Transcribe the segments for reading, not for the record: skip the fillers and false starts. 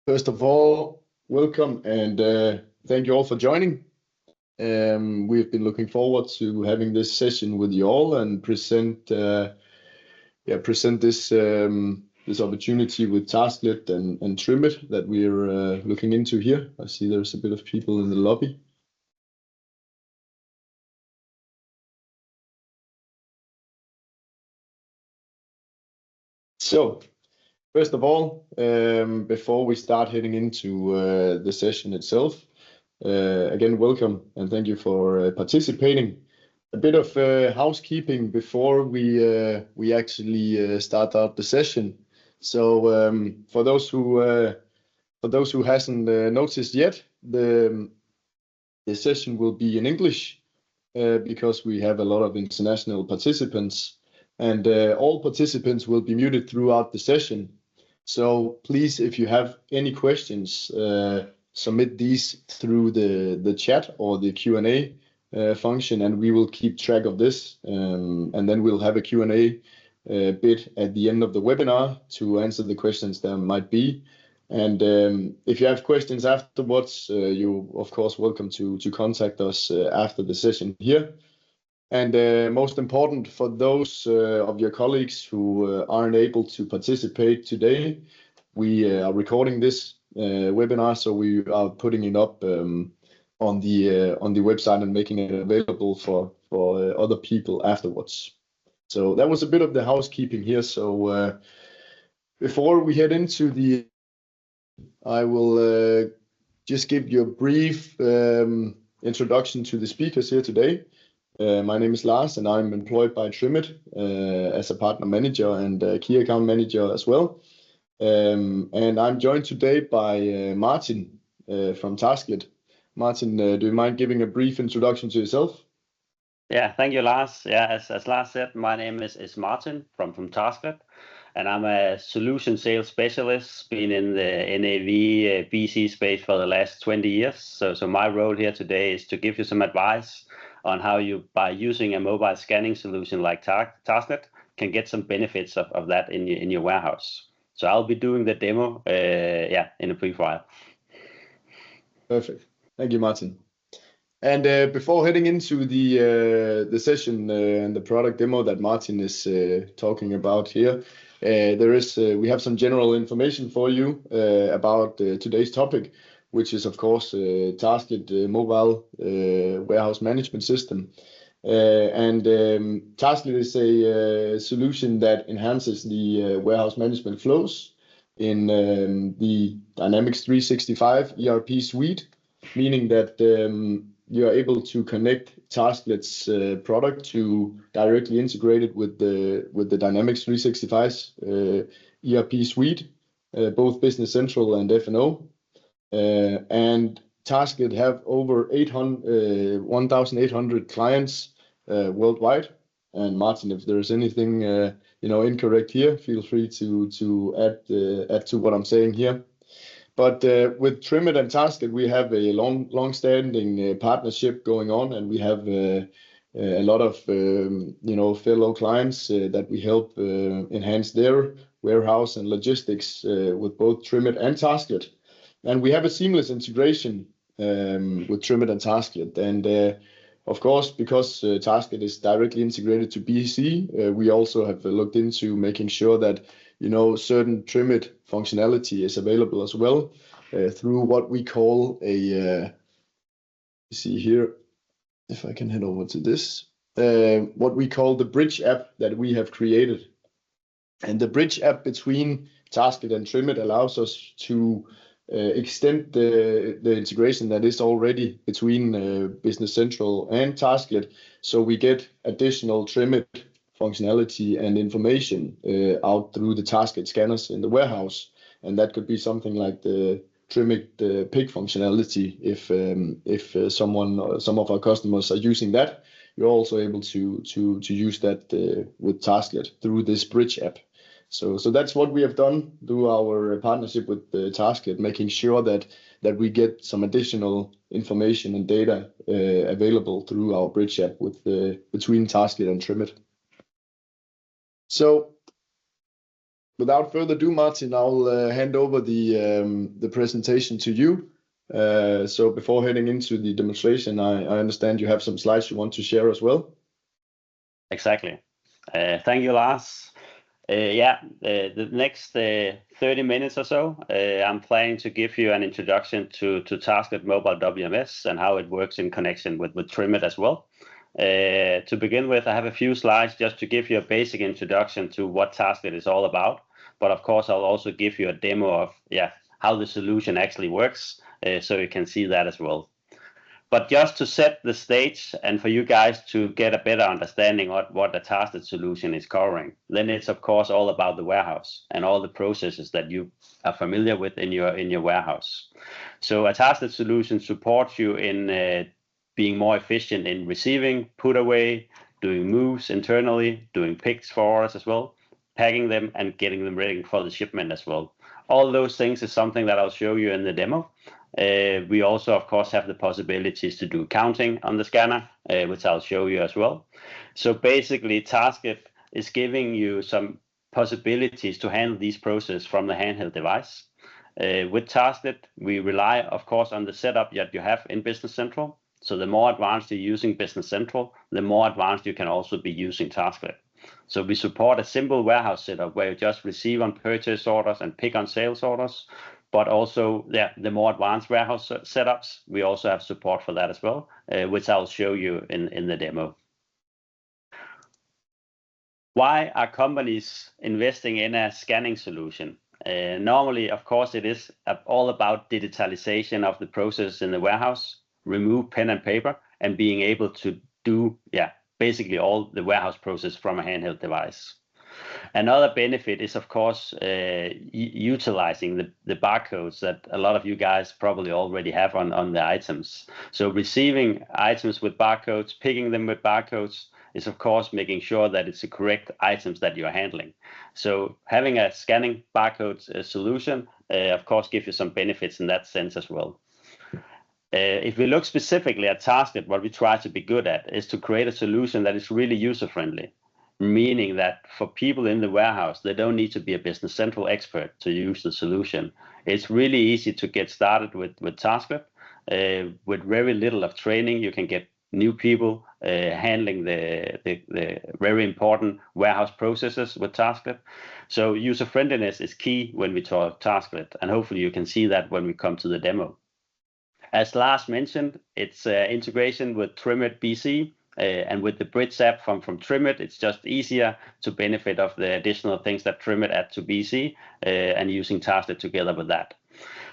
First of all, welcome and thank you all for joining. We've been looking forward to having this session with you all and present this opportunity with Tasklet and TRIMIT that we're looking into here. I see there's a bit of people in the lobby. So, first of all, before we start heading into the session itself, again, welcome and thank you for participating. A bit of housekeeping before we actually start out the session. So for those who hasn't noticed yet, the session will be in English because we have a lot of international participants, and all participants will be muted throughout the session. So please, if you have any questions, submit these through the chat or the Q&A function, and we will keep track of this. And then we'll have a Q&A bit at the end of the webinar to answer the questions there might be. And if you have questions afterwards, you're of course welcome to contact us after the session here. And most important for those of your colleagues who aren't able to participate today, we are recording this webinar, so we are putting it up on the website and making it available for other people afterwards. So that was a bit of the housekeeping here. So before we head into I will just give you a brief introduction to the speakers here today. My name is Lars, and I'm employed by TRIMIT as a partner manager and key account manager as well. And I'm joined today by Martin from Tasklet. Martin, do you mind giving a brief introduction to yourself? Yeah, thank you, Lars. Yeah, as Lars said, my name is Martin from Tasklet, and I'm a solution sales specialist, been in the NAV BC space for the last 20 years. So my role here today is to give you some advice on how you, by using a mobile scanning solution like Tasklet, can get some benefits of that in your warehouse. So I'll be doing the demo, in a brief while. Perfect. Thank you, Martin. And before heading into the session and the product demo that Martin is talking about here, we have some general information for you about today's topic, which is of course Tasklet mobile warehouse management system. Tasklet is a solution that enhances the warehouse management flows in the Dynamics 365 ERP suite, meaning that you are able to connect Tasklet's product to directly integrate it with the Dynamics 365 ERP suite, both Business Central and F&O. And Tasklet have over 1,800 clients worldwide. And Martin, if there's anything incorrect here, feel free to add to what I'm saying here. But with TRIMIT and Tasklet, we have a long-standing partnership going on, and we have a lot of fellow clients that we help enhance their warehouse and logistics with both TRIMIT and Tasklet. And we have a seamless integration with TRIMIT and Tasklet. And of course, because Tasklet is directly integrated to BC, we also have looked into making sure that certain TRIMIT functionality is available as well through what we call see here, if I can head over to this, what we call the Bridge app that we have created. And the Bridge app between Tasklet and TRIMIT allows us to extend the integration that is already between Business Central and Tasklet, so we get additional TRIMIT functionality and information out through the Tasklet scanners in the warehouse. And that could be something like the TRIMIT pick functionality. If some of our customers are using that, you're also able to use that with Tasklet through this Bridge app. So that's what we have done through our partnership with Tasklet, making sure that we get some additional information and data available through our Bridge app between Tasklet and TRIMIT. So without further ado, Martin, I'll hand over the presentation to you. So before heading into the demonstration, I understand you have some slides you want to share as well. Exactly. Thank you, Lars. The next 30 minutes or so, I'm planning to give you an introduction to Tasklet Mobile WMS and how it works in connection with TRIMIT as well. To begin with, I have a few slides just to give you a basic introduction to what Tasklet is all about. But of course, I'll also give you a demo of how the solution actually works, so you can see that as well. But just to set the stage and for you guys to get a better understanding of what the Tasklet solution is covering, then it's of course all about the warehouse and all the processes that you are familiar with in your warehouse. So a Tasklet solution supports you in being more efficient in receiving, put away, doing moves internally, doing picks for us as well, packing them and getting them ready for the shipment as well. All those things is something that I'll show you in the demo. We also, of course, have the possibilities to do counting on the scanner, which I'll show you as well. So basically, Tasklet is giving you some possibilities to handle these processes from the handheld device. With Tasklet, we rely, of course, on the setup that you have in Business Central. So the more advanced you're using Business Central, the more advanced you can also be using Tasklet. So we support a simple warehouse setup where you just receive on purchase orders and pick on sales orders. But also, the more advanced warehouse setups, we also have support for that as well, which I'll show you in the demo. Why are companies investing in a scanning solution? Normally, of course, it is all about digitalization of the process in the warehouse, remove pen and paper, and being able to do basically all the warehouse process from a handheld device. Another benefit is, of course, utilizing the barcodes that a lot of you guys probably already have on the items. So receiving items with barcodes, picking them with barcodes is, of course, making sure that it's the correct items that you're handling. So having a scanning barcode solution, of course, gives you some benefits in that sense as well. If we look specifically at Tasklet, what we try to be good at is to create a solution that is really user-friendly, meaning that for people in the warehouse, they don't need to be a Business Central expert to use the solution. It's really easy to get started with Tasklet. With very little of training, you can get new people handling the very important warehouse processes with Tasklet. So user-friendliness is key when we talk Tasklet, and hopefully you can see that when we come to the demo. As Lars mentioned, it's integration with TRIMIT BC, and with the Bridge app from TRIMIT, it's just easier to benefit of the additional things that TRIMIT add to BC, and using Tasklet together with that.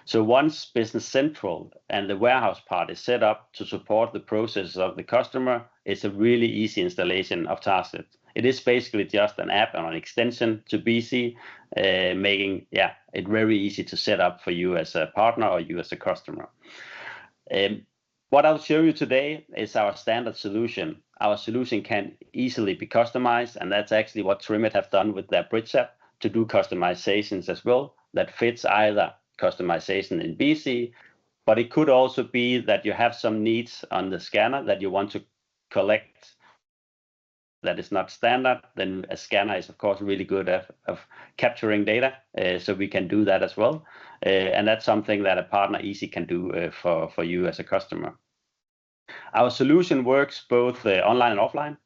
So once Business Central and the warehouse part is set up to support the processes of the customer, it's a really easy installation of Tasklet. It is basically just an app and an extension to BC, making it very easy to set up for you as a partner or you as a customer. What I'll show you today is our standard solution. Our solution can easily be customized, and that's actually what TRIMIT have done with their Bridge app to do customizations as well. That fits either customization in BC, but it could also be that you have some needs on the scanner that you want to collect that is not standard. Then a scanner is, of course, really good at capturing data, so we can do that as well. And that's something that a partner easy can do for you as a customer. Our solution works both online and offline.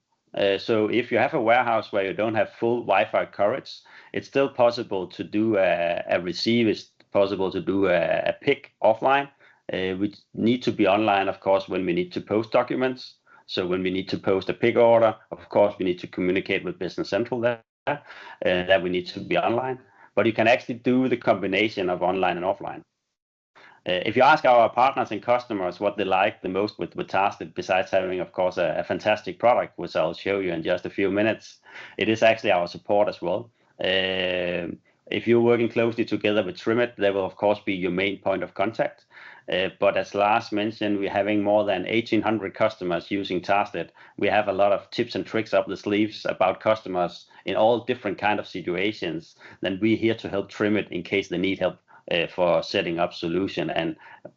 So if you have a warehouse where you don't have full Wi-Fi coverage, it's still possible to do a receive. It's possible to do a pick offline. We need to be online, of course, when we need to post documents. So when we need to post a pick order, of course, we need to communicate with Business Central there, that we need to be online. But you can actually do the combination of online and offline. If you ask our partners and customers what they like the most with Tasklet, besides having, of course, a fantastic product, which I'll show you in just a few minutes, it is actually our support as well. If you're working closely together with TRIMIT, they will, of course, be your main point of contact. But as Lars mentioned, we're having more than 1,800 customers using Tasklet. We have a lot of tips and tricks up the sleeves about customers in all different kind of situations. Then we're here to help TRIMIT in case they need help for setting up solution, and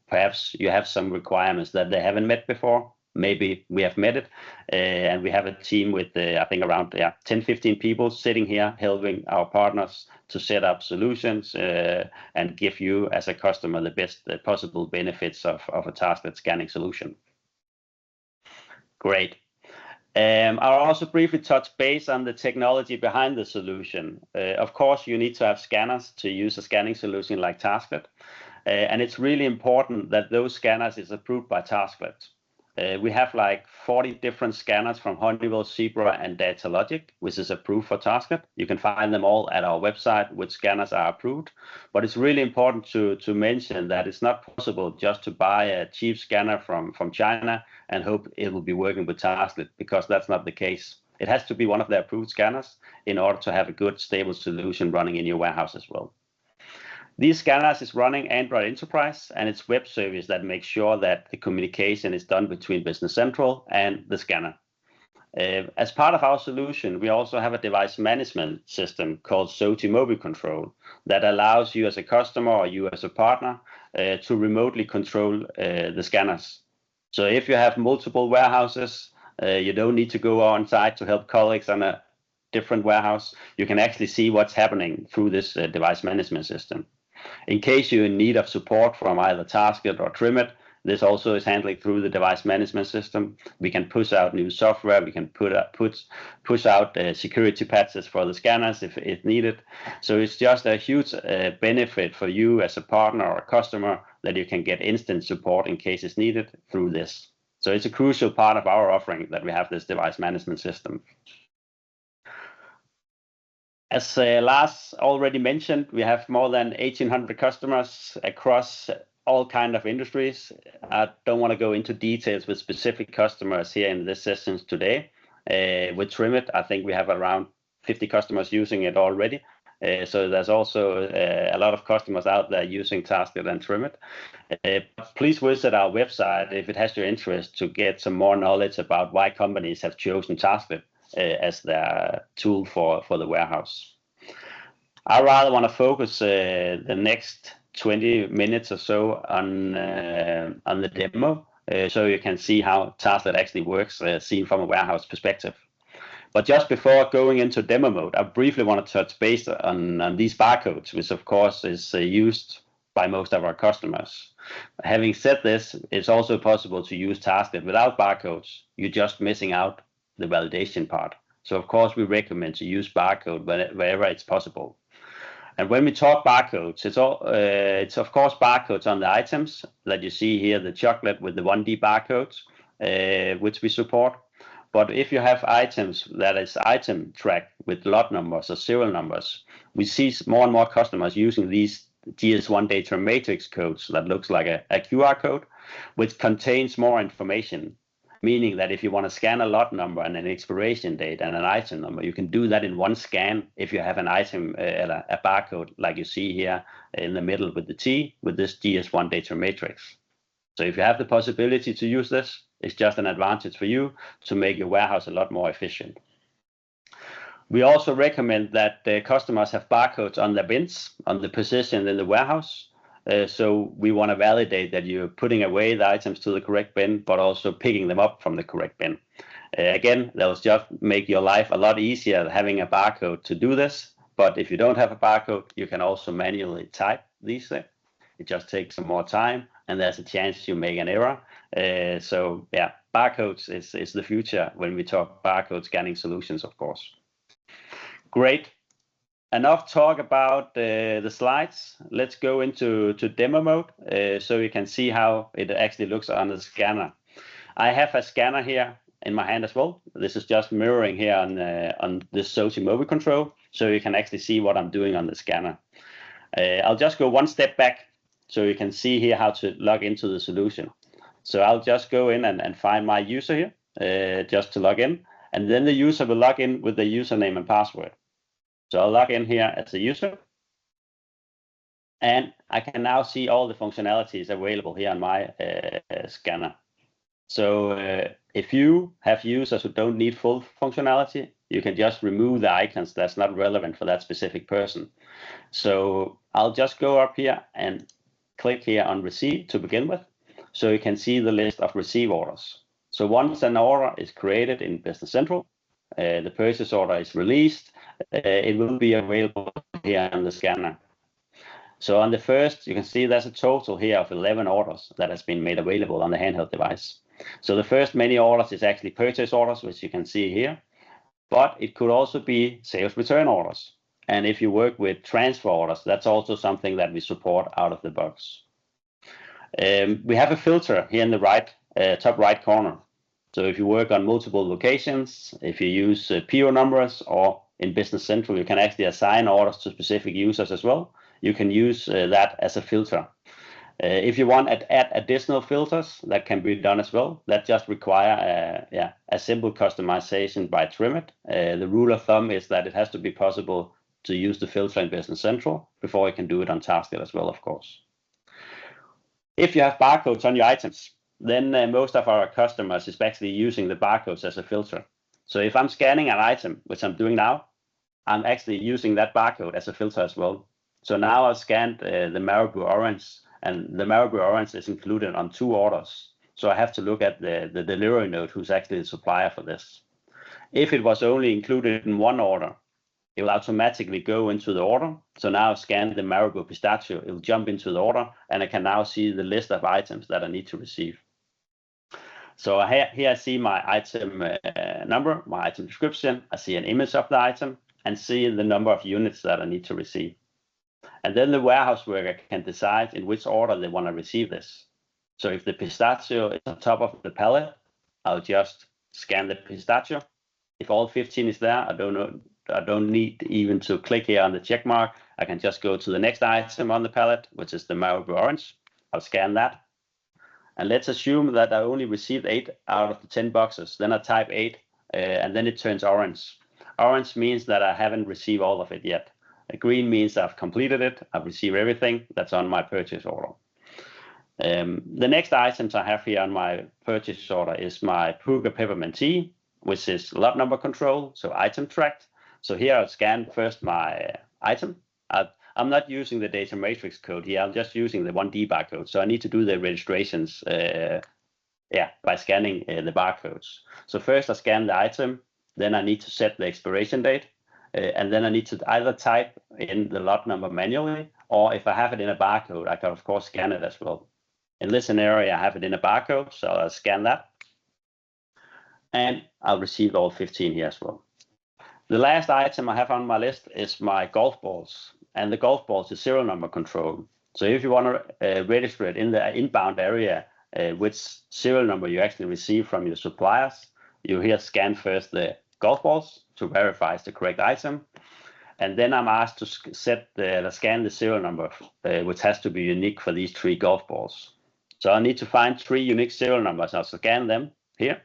perhaps you have some requirements that they haven't met before. maybe we have met it. And we have a team with, I think, around 10, 15 people sitting here helping our partners to set up solutions and give you as a customer the best possible benefits of a Tasklet scanning solution. Great. I'll also briefly touch base on the technology behind the solution. Of course, you need to have scanners to use a scanning solution like Tasklet. And it's really important that those scanners is approved by Tasklet. We have like 40 different scanners from Honeywell, Zebra, and Datalogic, which is approved for Tasklet. You can find them all at our website, which scanners are approved. But it's really important to mention that it's not possible just to buy a cheap scanner from China and hope it will be working with Tasklet, because that's not the case. It has to be one of the approved scanners in order to have a good, stable solution running in your warehouse as well. These scanners is running Android Enterprise, and it's web service that makes sure that the communication is done between Business Central and the scanner. As part of our solution, we also have a device management system called SOTI Mobile Control that allows you as a customer or you as a partner to remotely control the scanners. So if you have multiple warehouses, you don't need to go on site to help colleagues on a different warehouse. You can actually see what's happening through this device management system. In case you're in need of support from either Tasklet or TRIMIT, this also is handled through the device management system. We can push out new software. We can push out security patches for the scanners if needed. So it's just a huge benefit for you as a partner or a customer that you can get instant support in case it's needed through this. So it's a crucial part of our offering that we have this device management system. As Lars already mentioned, we have more than 1,800 customers across all kinds of industries. I don't want to go into details with specific customers here in this session today. With TRIMIT, I think we have around 50 customers using it already. So there's also a lot of customers out there using Tasklet and TRIMIT. Please visit our website if it has your interest to get some more knowledge about why companies have chosen Tasklet as their tool for the warehouse. I rather want to focus the next 20 minutes or so on the demo, so you can see how Tasklet actually works, seen from a warehouse perspective. But just before going into demo mode, I briefly want to touch base on these barcodes, which of course is used by most of our customers. Having said this, it's also possible to use Tasklet without barcodes. You're just missing out the validation part. So of course we recommend to use barcode wherever it's possible. And when we talk barcodes, it's of course barcodes on the items that you see here, the chocolate with the 1D barcodes, which we support. But if you have items that is item tracked with lot numbers or serial numbers, we see more and more customers using these GS1 data matrix codes that looks like a QR code, which contains more information. Meaning that if you want to scan a lot number and an expiration date and an item number, you can do that in one scan if you have an item, a barcode like you see here in the middle with the T with this GS1 data matrix. So if you have the possibility to use this, it's just an advantage for you to make your warehouse a lot more efficient. We also recommend that the customers have barcodes on their bins, on the position in the warehouse. So we want to validate that you're putting away the items to the correct bin, but also picking them up from the correct bin. Again, that will just make your life a lot easier having a barcode to do this. But if you don't have a barcode, you can also manually type these things. It just takes some more time, and there's a chance you make an error. So yeah, barcodes is the future when we talk barcode scanning solutions, of course. Great. Enough talk about the slides. Let's go into demo mode so you can see how it actually looks on the scanner. I have a scanner here in my hand as well. This is just mirroring here on this SOTI Mobile Control, so you can actually see what I'm doing on the scanner. I'll just go one step back so you can see here how to log into the solution. So I'll just go in and find my user here just to log in, and then the user will log in with the username and password. So I'll log in here as a user, and I can now see all the functionalities available here on my scanner. So if you have users who don't need full functionality, you can just remove the icons that's not relevant for that specific person. So I'll just go up here and click here on receive to begin with, so you can see the list of receive orders. So once an order is created in Business Central, the purchase order is released, it will be available here on the scanner. So on the first, you can see there's a total here of 11 orders that has been made available on the handheld device. So the first many orders is actually purchase orders, which you can see here, but it could also be sales return orders. And if you work with transfer orders, that's also something that we support out of the box. We have a filter here in the top right corner. So if you work on multiple locations, if you use PO numbers, or in Business Central, you can actually assign orders to specific users as well. You can use that as a filter. If you want to add additional filters, that can be done as well. That just require a simple customization by TRIMIT. The rule of thumb is that it has to be possible to use the filter in Business Central before you can do it on Tasklet as well, of course. If you have barcodes on your items, then most of our customers is actually using the barcodes as a filter. So if I'm scanning an item, which I'm doing now, I'm actually using that barcode as a filter as well. So now I've scanned the Marabou Orange, and the Marabou Orange is included on 2 orders. So I have to look at the delivery note, who's actually the supplier for this. If it was only included in 1 order, it will automatically go into the order. So now I've scanned the Marabou Pistachio, it will jump into the order, and I can now see the list of items that I need to receive. So here I see my item number, my item description, I see an image of the item, and see the number of units that I need to receive. And then the warehouse worker can decide in which order they want to receive this. So if the pistachio is on top of the pallet, I'll just scan the pistachio. If all 15 is there, I don't need even to click here on the check mark. I can just go to the next item on the pallet, which is the Marabou Orange. I'll scan that. And let's assume that I only received 8 out of the 10 boxes. Then I type 8, and then it turns orange. Orange means that I haven't received all of it yet. Green means I've completed it. I've received everything that's on my purchase order. The next items I have here on my purchase order is my Puga Peppermint Tea, which is lot number control, so item tracked. So here I'll scan first my item. I'm not using the data matrix code here. I'm just using the 1D barcode. So I need to do the registrations by scanning the barcodes. So first I scan the item, then I need to set the expiration date, and then I need to either type in the lot number manually, or if I have it in a barcode, I can of course scan it as well. In this scenario, I have it in a barcode, so I'll scan that. And I'll receive all 15 here as well. The last item I have on my list is my golf balls. And the golf balls is serial number control. So if you want to register it in the inbound area, which serial number you actually receive from your suppliers, you here scan first the golf balls to verify it's the correct item. And then I'm asked to scan the serial number, which has to be unique for these 3 golf balls. So I need to find 3 unique serial numbers. I'll scan them here.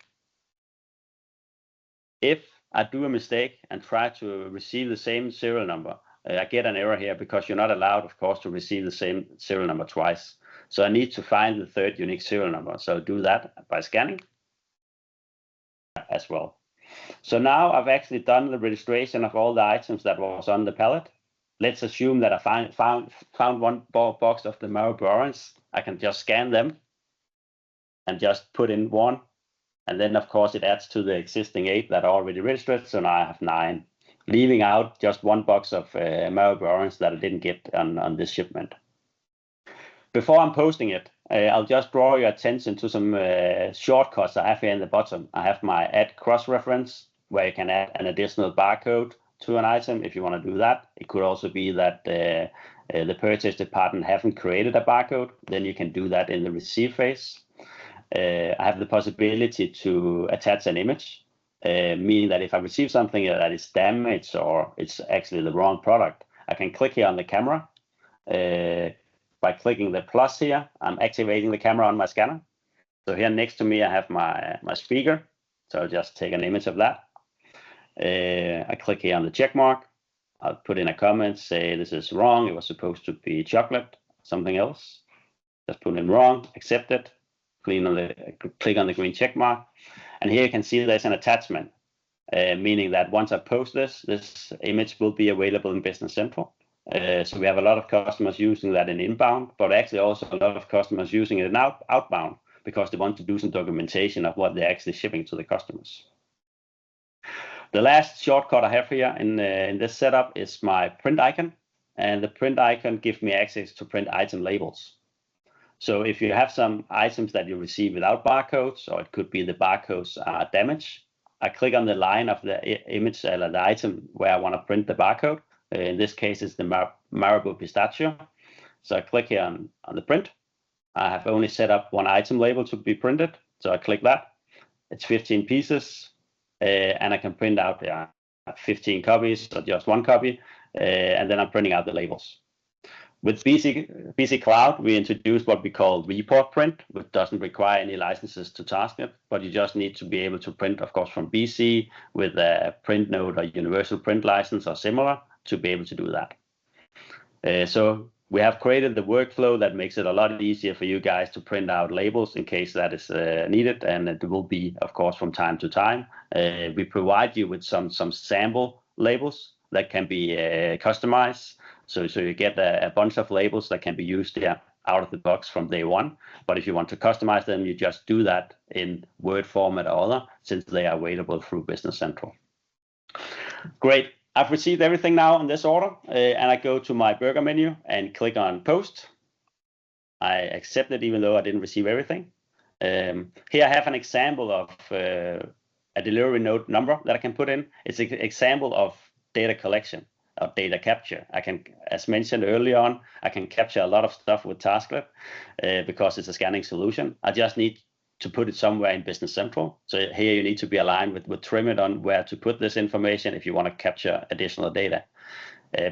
If I do a mistake and try to receive the same serial number, I get an error here because you're not allowed, of course, to receive the same serial number twice. So I need to find the 3rd unique serial number. So I'll do that by scanning as well. So now I've actually done the registration of all the items that was on the pallet. Let's assume that I found 1 box of the Marabou Orange. I can just scan them and just put in 1. And then, of course, it adds to the existing 8 that are already registered. So now I have 9. Leaving out just 1 box of Marabou Orange that I didn't get on this shipment. Before I'm posting it, I'll just draw your attention to some shortcuts I have here in the bottom. I have my add cross-reference, where you can add an additional barcode to an item if you want to do that. It could also be that the purchase department haven't created a barcode. Then you can do that in the receive phase. I have the possibility to attach an image. Meaning that if I receive something that is damaged or it's actually the wrong product, I can click here on the camera. By clicking the plus here, I'm activating the camera on my scanner. So here next to me, I have my speaker. So I'll just take an image of that. I click here on the check mark. I'll put in a comment, say this is wrong. It was supposed to be chocolate, something else. Just put in wrong, accept it. Click on the green check mark. And here you can see there's an attachment, meaning that once I post this image will be available in Business Central. So we have a lot of customers using that in inbound, but actually also a lot of customers using it in outbound. because they want to do some documentation of what they're actually shipping to the customers. The last shortcut I have here in this setup is my print icon, and the print icon gives me access to print item labels. So if you have some items that you receive without barcodes, or it could be the barcodes are damaged, I click on the line of the image or the item where I want to print the barcode. In this case, it's the Marabou Pistachio. So I click here on the print. I have only set up one item label to be printed. So I click that. It's 15 pieces, and I can print out 15 copies or just one copy, and then I'm printing out the labels. With BC Cloud, we introduced what we call report print, which doesn't require any licenses to Tasklet, but you just need to be able to print, of course, from BC with a print node or universal print license or similar to be able to do that. So we have created the workflow that makes it a lot easier for you guys to print out labels in case that is needed, and it will be, of course, from time to time. We provide you with some sample labels that can be customized. So you get a bunch of labels that can be used out of the box from day one. But if you want to customize them, you just do that in Word format or other, since they are available through Business Central. Great. I've received everything now on this order, and I go to my burger menu and click on Post. I accept it even though I didn't receive everything. Here I have an example of a delivery note number that I can put in. It's an example of data collection. Of data capture. I can, as mentioned earlier on, I can capture a lot of stuff with Tasklet because it's a scanning solution. I just need to put it somewhere in Business Central. So here you need to be aligned with TRIMIT on where to put this information if you want to capture additional data.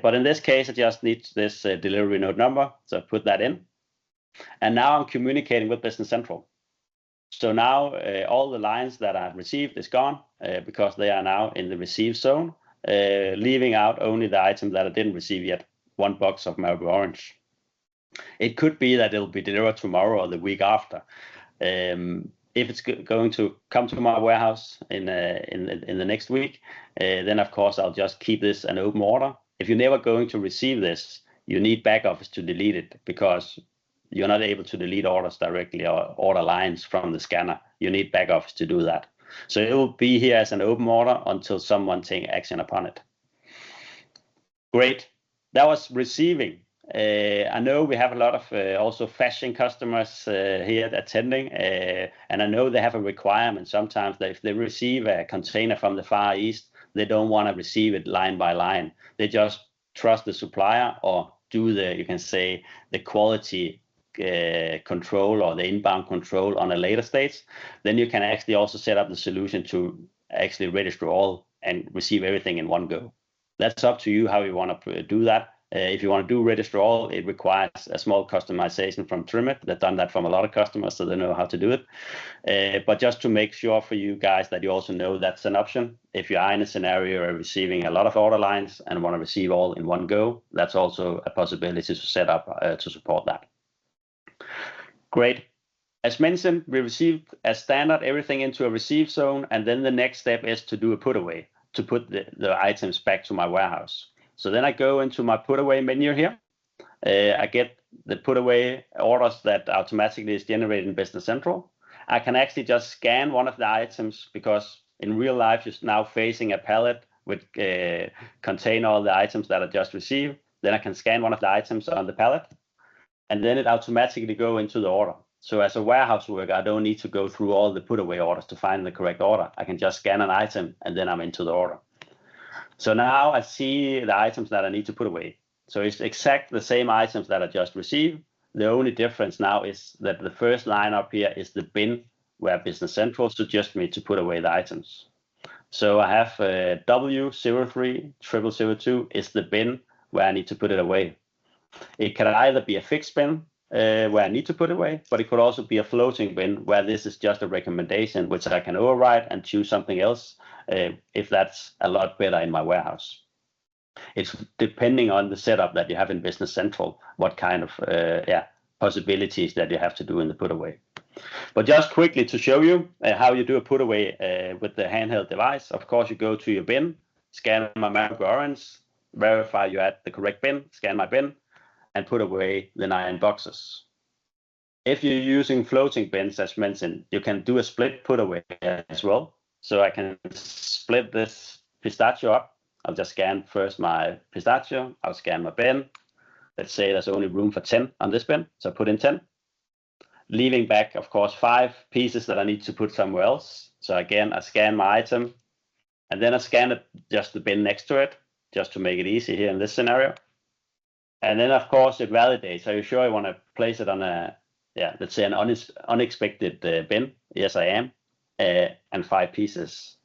But in this case, I just need this delivery note number. So I put that in. And now I'm communicating with Business Central. So now all the lines that I've received is gone because they are now in the receive zone. Leaving out only the item that I didn't receive yet, one box of Marabou Orange. It could be that it'll be delivered tomorrow or the week after. If it's going to come to my warehouse in the next week, then of course I'll just keep this an open order. If you're never going to receive this, you need back office to delete it because you're not able to delete orders directly or order lines from the scanner. You need back office to do that. So it will be here as an open order until someone takes action upon it. Great. That was receiving. I know we have a lot of also fashion customers here attending, and I know they have a requirement sometimes that if they receive a container from the Far East, they don't want to receive it line by line. They just trust the supplier or do you can say, the quality control or the inbound control on a later stage. Then you can actually also set up the solution to actually register all and receive everything in one go. That's up to you how you want to do that. If you want to do register all, it requires a small customization from TRIMIT. They've done that from a lot of customers, so they know how to do it. But just to make sure for you guys that you also know that's an option. If you are in a scenario where receiving a lot of order lines and want to receive all in one go, that's also a possibility to set up to support that. Great. As mentioned, we received as standard everything into a receive zone, and then the next step is to do a put away to put the items back to my warehouse. So then I go into my put away menu here. I get the put away orders that automatically is generated in Business Central. I can actually just scan one of the items because in real life you're now facing a pallet which contain all the items that I just received. Then I can scan one of the items on the pallet, and then it automatically go into the order. So as a warehouse worker, I don't need to go through all the put away orders to find the correct order. I can just scan an item and then I'm into the order. So now I see the items that I need to put away. So it's exactly the same items that I just received. The only difference now is that the first line up here is the bin where Business Central suggests me to put away the items. So I have W030002 is the bin where I need to put it away. It can either be a fixed bin where I need to put it away, but it could also be a floating bin where this is just a recommendation which I can override and choose something else if that's a lot better in my warehouse. It's depending on the setup that you have in Business Central, what kind of possibilities that you have to do in the put away. But just quickly to show you how you do a put away with the handheld device. Of course, you go to your bin, scan my Marabou Orange, verify you're at the correct bin, scan my bin, and put away the 9 boxes. If you're using floating bins, as mentioned, you can do a split put away as well. So I can split this pistachio up. I'll just scan first my pistachio. I'll scan my bin. Let's say there's only room for 10 on this bin. So I put in 10, leaving back, of course, 5 pieces that I need to put somewhere else. So again, I scan my item, and then I scan just the bin next to it, just to make it easy here in this scenario. And then, of course, it validates. Are you sure you want to place it on a, let's say an unexpected bin? Yes, I am. And 5 pieces.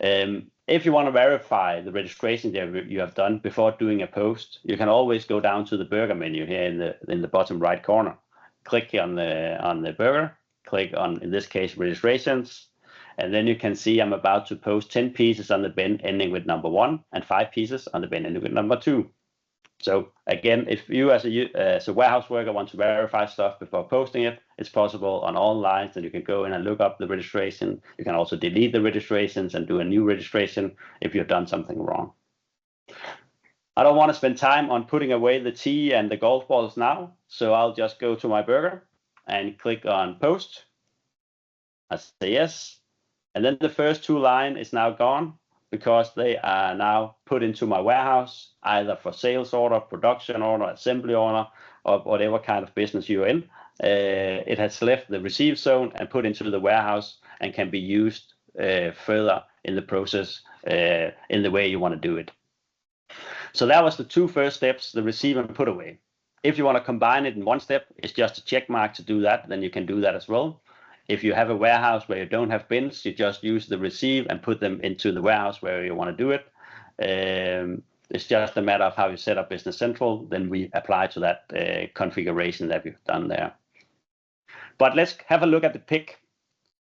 If you want to verify the registration you have done before doing a post, you can always go down to the burger menu here in the bottom right corner. Click on the burger. Click on, in this case, registrations. And then you can see I'm about to post 10 pieces on the bin ending with number 1 and 5 pieces on the bin ending with number 2. So again, if you as a warehouse worker want to verify stuff before posting it, it's possible on all lines, and you can go in and look up the registration. You can also delete the registrations and do a new registration if you've done something wrong. I don't want to spend time on putting away the tea and the golf balls now, so I'll just go to my burger and click on post. I say yes, and then the first 2 lines is now gone, because they are now put into my warehouse, either for sales order, production order, assembly order, or whatever kind of business you're in. It has left the receive zone and put into the warehouse and can be used further in the process in the way you want to do it. So that was the 2 first steps, the receive and put away. If you want to combine it in one step, it's just a check mark to do that, then you can do that as well. If you have a warehouse where you don't have bins, you just use the receive and put them into the warehouse where you want to do it. It's just a matter of how you set up Business Central. Then we apply to that configuration that we've done there. But let's have a look at the pick.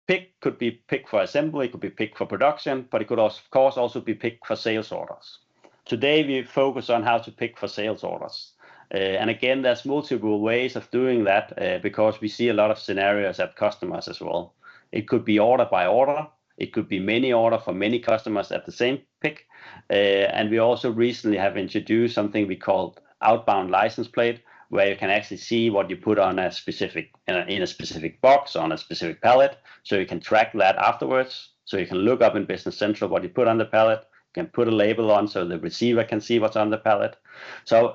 Pick could be pick for assembly, it could be pick for production, but it could, of course, also be pick for sales orders. Today, we focus on how to pick for sales orders. And again, there's multiple ways of doing that because we see a lot of scenarios at customers as well. It could be order by order. It could be many order for many customers at the same pick. And we also recently have introduced something we call outbound license plate, where you can actually see what you put on a specific in a specific box on a specific pallet. So you can track that afterwards. So you can look up in Business Central what you put on the pallet. Can put a label on so the receiver can see what's on the pallet. So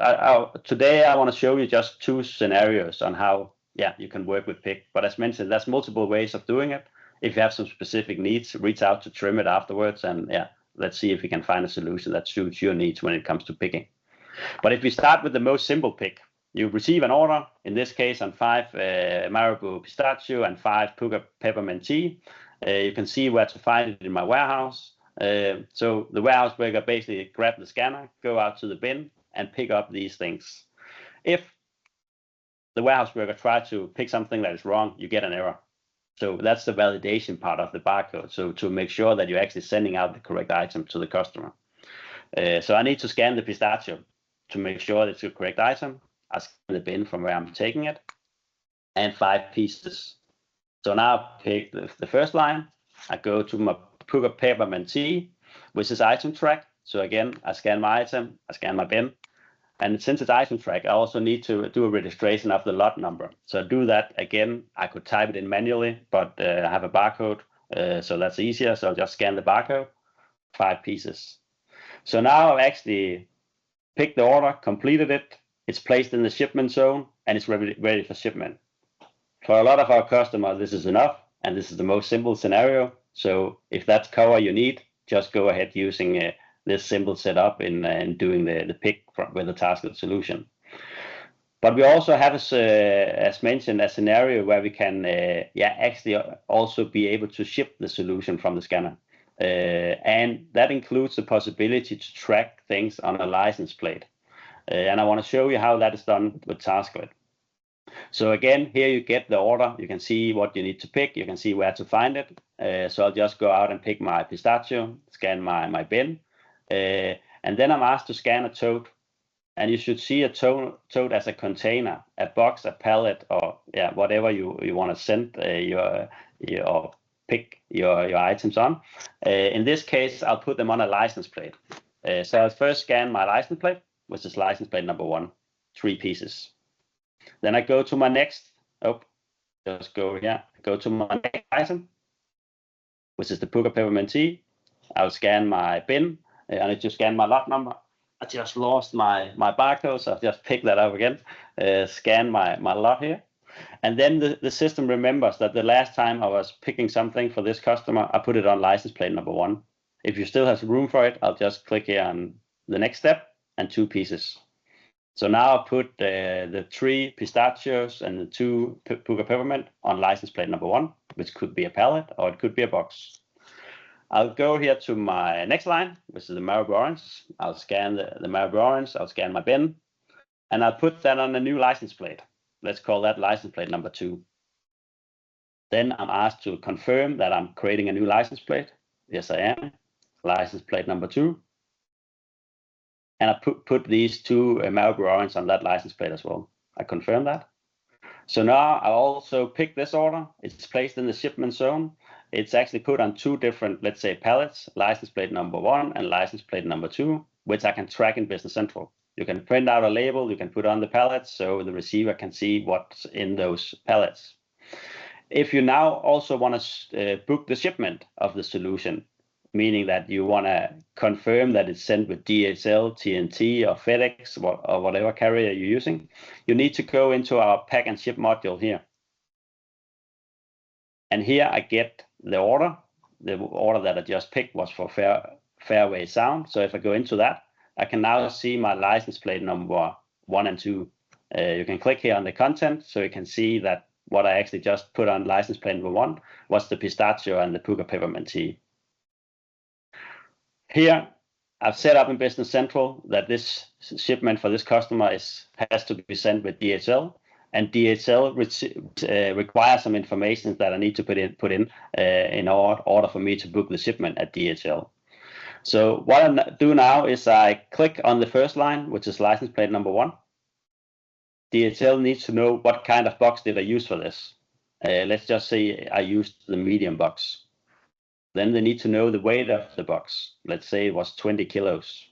today I want to show you just 2 scenarios on how you can work with pick. But as mentioned, there's multiple ways of doing it. If you have some specific needs, reach out to TRIMIT afterwards, and let's see if we can find a solution that suits your needs when it comes to picking. But if we start with the most simple pick, you receive an order, in this case on 5 Marabou pistachio and 5 Puka peppermint tea. You can see where to find it in my warehouse. So the warehouse worker basically grab the scanner, go out to the bin, and pick up these things. If the warehouse worker tries to pick something that is wrong, you get an error. So that's the validation part of the barcode. So to make sure that you're actually sending out the correct item to the customer. So I need to scan the pistachio to make sure it's the correct item. I scan the bin from where I'm taking it, and 5 pieces. So now I pick the first line. I go to my Puka peppermint tea, which is item track. So again, I scan my item, I scan my bin. And since it's item track, I also need to do a registration of the lot number. So I do that again. I could type it in manually, but I have a barcode, so that's easier. So I'll just scan the barcode, 5 pieces. So now I've actually picked the order, completed it. It's placed in the shipment zone, and it's ready for shipment. For a lot of our customers, this is enough, and this is the most simple scenario. So if that's cover you need, just go ahead using this simple setup in doing the pick with the Tasklet solution. But we also have, as mentioned, a scenario where we can actually also be able to ship the solution from the scanner. And that includes the possibility to track things on a license plate. And I want to show you how that is done with Tasklet. So again, here you get the order. You can see what you need to pick. You can see where to find it. So I'll just go out and pick my pistachio, scan my bin. And then I'm asked to scan a tote. And you should see a tote as a container, a box, a pallet, or whatever you want to send your pick your items on. In this case, I'll put them on a license plate. So I'll first scan my license plate, which is license plate number 1, 3 pieces. Then I go to my next Oh, just go here, go to my next item, which is the Puka Peppermint Tea. I'll scan my bin. I need to scan my lot number. I just lost my barcode, so I'll just pick that up again, scan my lot here. And then the system remembers that the last time I was picking something for this customer, I put it on license plate number 1. If you still have room for it, I'll just click here on the next step and 2 pieces. So now I put the 3 pistachios and the 2 Puka Peppermint on license plate number 1, which could be a pallet or it could be a box. I'll go here to my next line, which is the Marabou Orange. I'll scan the Marabou Orange, I'll scan my bin, and I'll put that on a new license plate. Let's call that license plate number 2. Then I'm asked to confirm that I'm creating a new license plate. Yes, I am. License plate number 2. And I put these 2 Marabou Orange on that license plate as well. I confirm that. So now I also pick this order. It's placed in the shipment zone. It's actually put on 2 different, let's say, pallets, license plate number 1 and license plate number 2, which I can track in Business Central. You can print out a label, you can put on the pallets so the receiver can see what's in those pallets. If you now also want to book the shipment of the solution, meaning that you want to confirm that it's sent with DHL, TNT, or FedEx, or whatever carrier you're using, you need to go into our pack and ship module here. And here I get the order. The order that I just picked was for Fairway Sound. So if I go into that, I can now see my license plate number 1 and 2. You can click here on the content, so you can see that what I actually just put on license plate number 1 was the pistachio and the Puka Peppermint Tea. Here, I've set up in Business Central that this shipment for this customer has to be sent with DHL, and DHL requires some information that I need to put in order for me to book the shipment at DHL. So what I do now is I click on the first line, which is license plate number 1. DHL needs to know what kind of box did I use for this. Let's just say I used the medium box. Then they need to know the weight of the box. Let's say it was 20 kilos.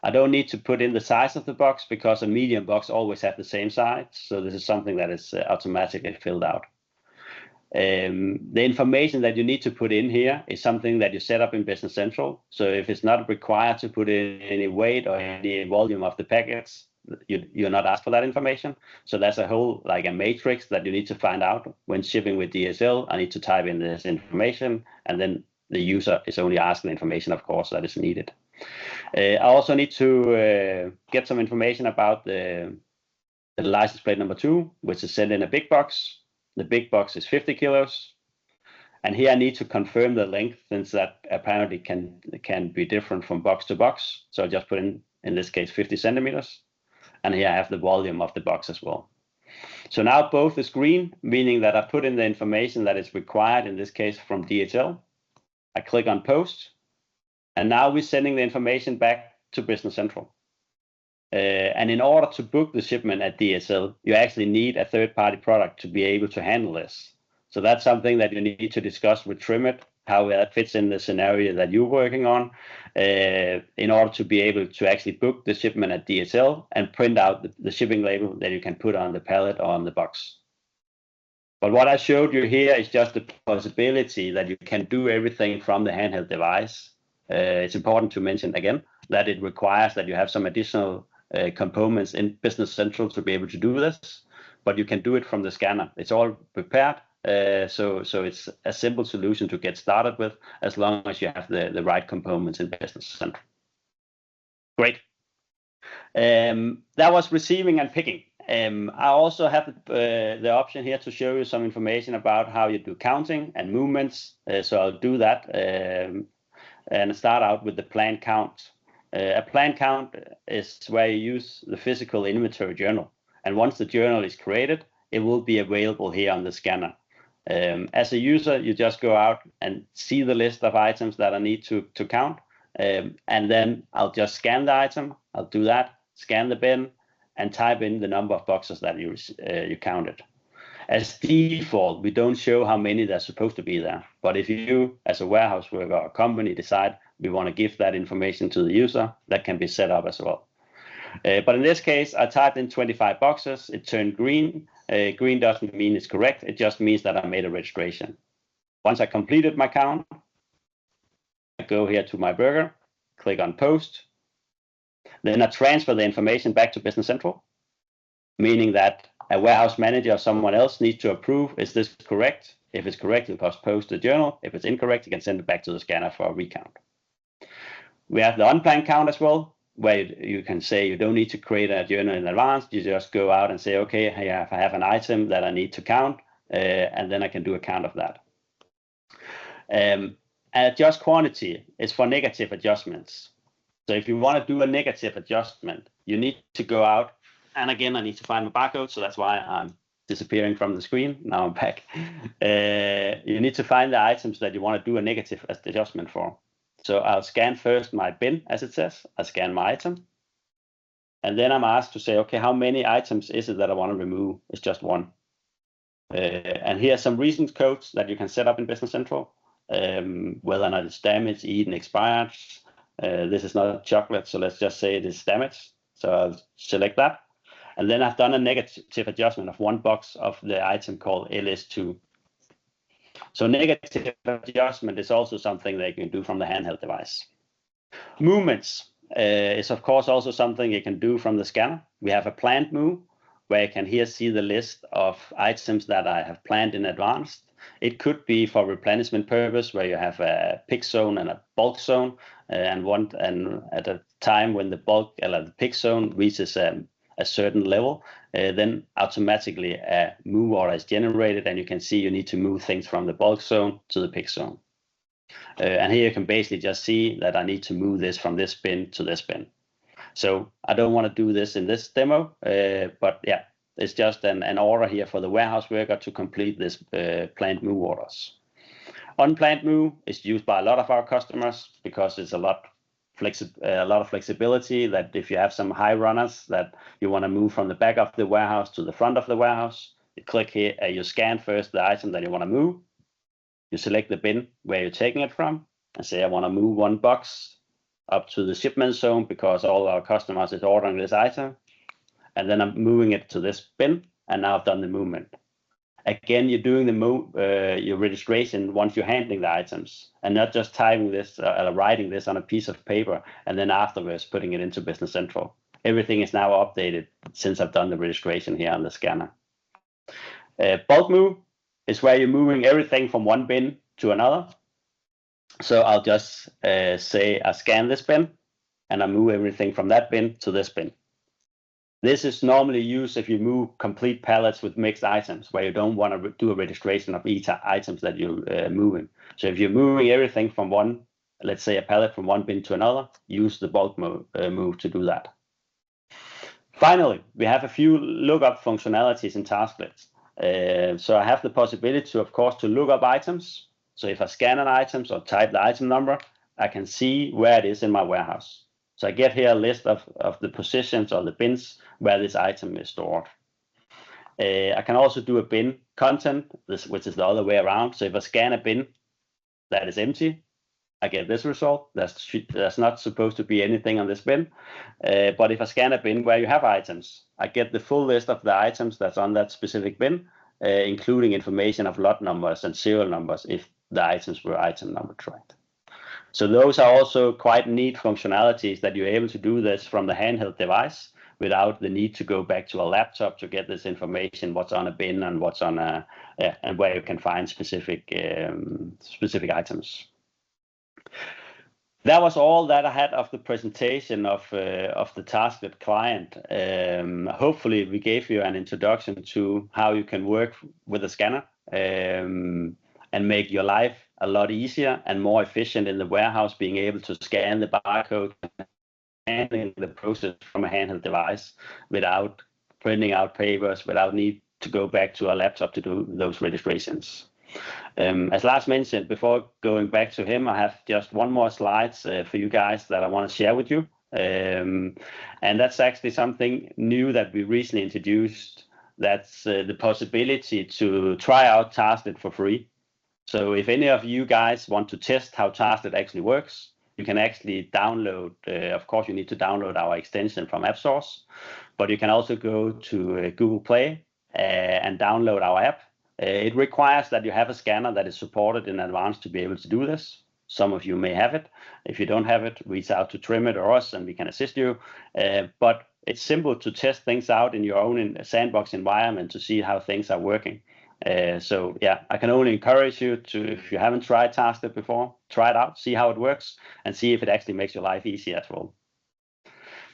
I don't need to put in the size of the box because a medium box always has the same size. So this is something that is automatically filled out. The information that you need to put in here is something that you set up in Business Central. So if it's not required to put in any weight or any volume of the packets, you're not asked for that information. So that's a whole like a matrix that you need to find out when shipping with DHL. I need to type in this information, and then the user is only asking the information, of course, that is needed. I also need to get some information about the license plate number 2, which is sent in a big box. The big box is 50 kilos. And here I need to confirm the length, since that apparently can be different from box to box. So I just put in this case, 50 centimeters. And here I have the volume of the box as well. So now both is green, meaning that I put in the information that is required, in this case from DHL. I click on post, and now we're sending the information back to Business Central. And in order to book the shipment at DHL, you actually need a third-party product to be able to handle this. So that's something that you need to discuss with TRIMIT, how that fits in the scenario that you're working on, in order to be able to actually book the shipment at DHL and print out the shipping label that you can put on the pallet or on the box. But what I showed you here is just the possibility that you can do everything from the handheld device. It's important to mention again that it requires that you have some additional components in Business Central to be able to do this, but you can do it from the scanner. It's all prepared. So it's a simple solution to get started with, as long as you have the right components in Business Central. Great. That was receiving and picking. I also have the option here to show you some information about how you do counting and movements. So I'll do that and start out with the plan count. A plan count is where you use the physical inventory journal. And once the journal is created, it will be available here on the scanner. As a user, you just go out and see the list of items that I need to count. And then I'll just scan the item. I'll do that, scan the bin, and type in the number of boxes that you counted. As default, we don't show how many there's supposed to be there. But if you, as a warehouse worker or company, decide we want to give that information to the user, that can be set up as well. But in this case, I typed in 25 boxes. It turned green. Green doesn't mean it's correct. It just means that I made a registration. Once I completed my count, I go here to my burger, click on post. Then I transfer the information back to Business Central, meaning that a warehouse manager or someone else needs to approve, is this correct? If it's correct, you can post the journal. If it's incorrect, you can send it back to the scanner for a recount. We have the unplanned count as well, where you can say you don't need to create a journal in advance. You just go out and say, okay, I have an item that I need to count, and then I can do a count of that. Adjust quantity is for negative adjustments. So if you want to do a negative adjustment, you need to go out. And again, I need to find my barcode, so that's why I'm disappearing from the screen. Now I'm back. You need to find the items that you want to do a negative adjustment for. So I'll scan first my bin, as it says. I scan my item. And then I'm asked to say, okay, how many items is it that I want to remove? It's just one. And here are some reason codes that you can set up in Business Central. Whether or not it's damaged, eaten, expired. This is not chocolate, so let's just say it is damaged. So I'll select that. And then I've done a negative adjustment of one box of the item called LS2. So negative adjustment is also something that you can do from the handheld device. Movements is of course also something you can do from the scanner. We have a planned move where you can here see the list of items that I have planned in advance. It could be for replenishment purpose where you have a pick zone and a bulk zone, and at a time when the bulk or the pick zone reaches a certain level, then automatically a move order is generated, and you can see you need to move things from the bulk zone to the pick zone. And here you can basically just see that I need to move this from this bin to this bin. So I don't want to do this in this demo, but yeah, it's just an order here for the warehouse worker to complete this planned move orders. Unplanned move is used by a lot of our customers because it's a lot of flexibility, that if you have some high runners that you want to move from the back of the warehouse to the front of the warehouse, you click here, you scan first the item that you want to move, you select the bin where you're taking it from, and say I want to move one box up to the shipment zone because all our customers is ordering this item, and then I'm moving it to this bin, and now I've done the movement. Again, you're doing the move, your registration once you're handling the items, and not just typing this, writing this on a piece of paper, and then afterwards putting it into Business Central. Everything is now updated since I've done the registration here on the scanner. Bulk move is where you're moving everything from one bin to another. So I'll just say I scan this bin, and I move everything from that bin to this bin. This is normally used if you move complete pallets with mixed items, where you don't want to do a registration of each items that you're moving. So if you're moving everything from one, let's say a pallet from one bin to another, use the bulk move to do that. Finally, we have a few lookup functionalities in Tasklet. So I have the possibility, of course, to look up items. So if I scan an item or type the item number, I can see where it is in my warehouse. So I get here a list of the positions or the bins where this item is stored. I can also do a bin content, which is the other way around. So if I scan a bin that is empty, I get this result. There's not supposed to be anything on this bin. But if I scan a bin where you have items, I get the full list of the items that's on that specific bin, including information of lot numbers and serial numbers if the items were item number tracked. So those are also quite neat functionalities that you're able to do this from the handheld device without the need to go back to a laptop to get this information, what's on a bin and what's on and where you can find specific items. That was all that I had of the presentation of the Tasklet client. Hopefully we gave you an introduction to how you can work with a scanner and make your life a lot easier and more efficient in the warehouse, being able to scan the barcode and handling the process from a handheld device without printing out papers, without need to go back to a laptop to do those registrations. As Lars mentioned, before going back to him, I have just one more slide for you guys that I want to share with you. And that's actually something new that we recently introduced. That's the possibility to try out Tasklet for free. So if any of you guys want to test how Tasklet actually works, you can actually download, of course you need to download our extension from AppSource, but you can also go to Google Play and download our app. It requires that you have a scanner that is supported in advance to be able to do this. Some of you may have it. If you don't have it, reach out to TRIMIT or us and we can assist you. But it's simple to test things out in your own sandbox environment to see how things are working. So yeah, I can only encourage you to, if you haven't tried Tasklet before, try it out, see how it works, and see if it actually makes your life easier as well.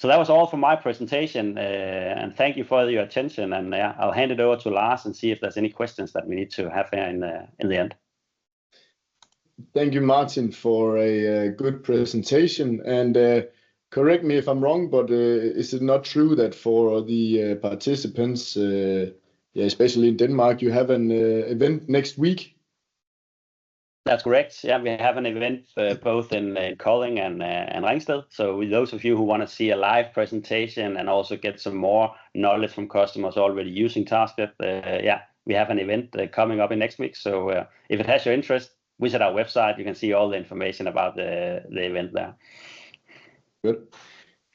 So that was all for my presentation, and thank you for your attention. And I'll hand it over to Lars and see if there's any questions that we need to have here in the end. Thank you, Martin, for a good presentation. And correct me if I'm wrong, but is it not true that for the participants, especially in Denmark, you have an event next week? That's correct. Yeah, we have an event both in Kolding and Ringsted. So with those of you who want to see a live presentation and also get some more knowledge from customers already using Tasklet, we have an event coming up in next week. So if it has your interest, visit our website. You can see all the information about the event there. Good.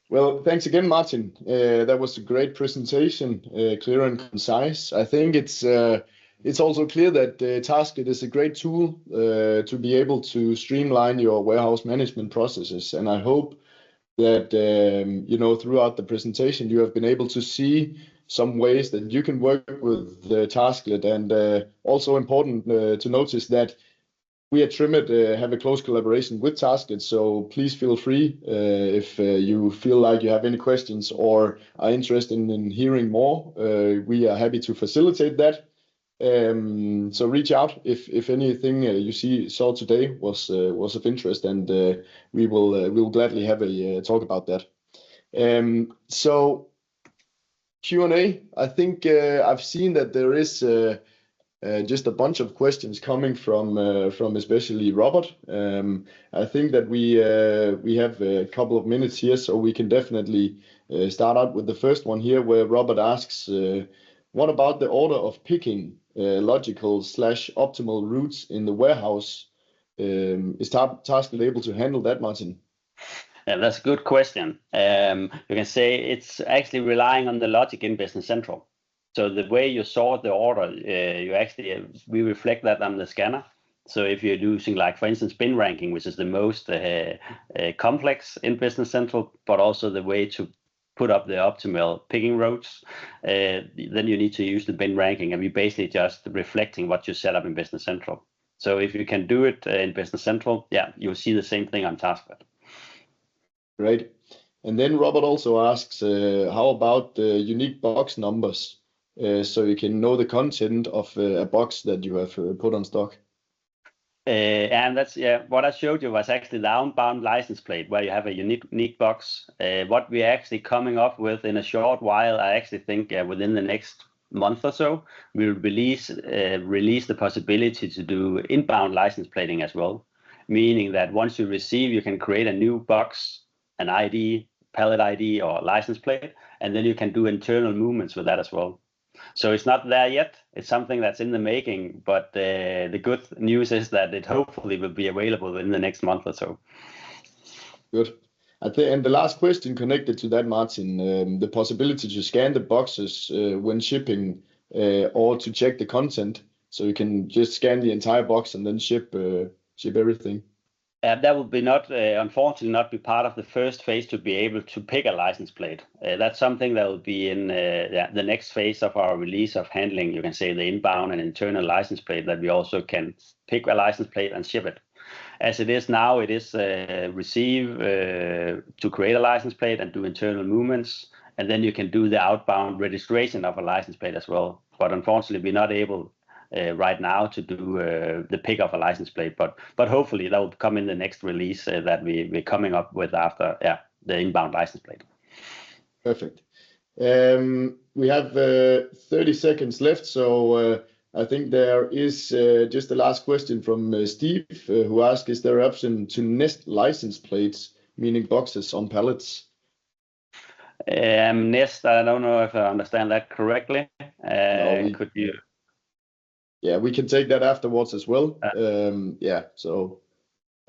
Well, thanks again, Martin. That was a great presentation, clear and concise. I think it's also clear that Tasklet is a great tool to be able to streamline your warehouse management processes. And I hope that throughout the presentation you have been able to see some ways that you can work with Tasklet, and also important to notice that we at TRIMIT have a close collaboration with Tasklet, so please feel free if you feel like you have any questions or are interested in hearing more. We are happy to facilitate that. So reach out if anything you saw today was of interest, and we will gladly have a talk about that. So Q&A. I think I've seen that there is just a bunch of questions coming from especially Robert. I think that we have a couple of minutes here, so we can definitely start out with the first one here, where Robert asks, what about the order of picking logical/optimal routes in the warehouse? Is Tasklet able to handle that, Martin? Yeah, that's a good question. You can say it's actually relying on the logic in Business Central. So the way you sort the order, we reflect that on the scanner. So if you're using, like, for instance, bin ranking, which is the most complex in Business Central, but also the way to put up the optimal picking routes, then you need to use the bin ranking, and we basically just reflecting what you set up in Business Central. So if you can do it in Business Central, you'll see the same thing on Tasklet. Great. And then Robert also asks, how about the unique box numbers? So you can know the content of a box that you have put on stock. And that's what I showed you was actually the outbound license plate, where you have a unique box. What we're actually coming up with in a short while, I actually think within the next month or so, we'll release the possibility to do inbound license plating as well. Meaning that once you receive, you can create a new box, an ID, pallet ID or license plate, and then you can do internal movements with that as well. So it's not there yet. It's something that's in the making, but the good news is that it hopefully will be available in the next month or so. Good. And the last question connected to that, Martin, the possibility to scan the boxes when shipping or to check the content, so you can just scan the entire box and then ship everything. That will be unfortunately not be part of the first phase to be able to pick a license plate. That's something that will be in the next phase of our release of handling, you can say, the inbound and internal license plate, that we also can pick a license plate and ship it. As it is now, it is receive to create a license plate and do internal movements, and then you can do the outbound registration of a license plate as well. But unfortunately, we're not able right now to do the pick of a license plate, but hopefully that will come in the next release that we're coming up with after the inbound license plate. Perfect. We have 30 seconds left, so I think there is just the last question from Steve, who asked, is there an option to nest license plates, meaning boxes on pallets? Nest, I don't know if I understand that correctly. Could you? Yeah, we can take that afterwards as well. So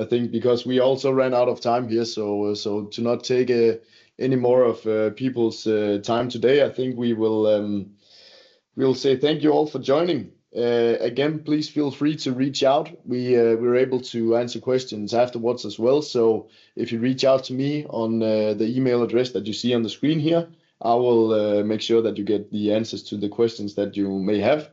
I think because we also ran out of time here, so to not take any more of people's time today, I think we will we'll say thank you all for joining. Again, please feel free to reach out. We're able to answer questions afterwards as well. So if you reach out to me on the email address that you see on the screen here, I will make sure that you get the answers to the questions that you may have.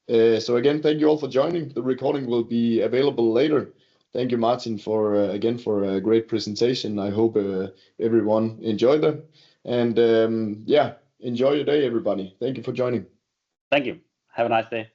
So again, thank you all for joining. The recording will be available later. Thank you, Martin, for again for a great presentation. I hope everyone enjoyed them. And yeah, enjoy your day, everybody. Thank you for joining. Thank you. Have a nice day.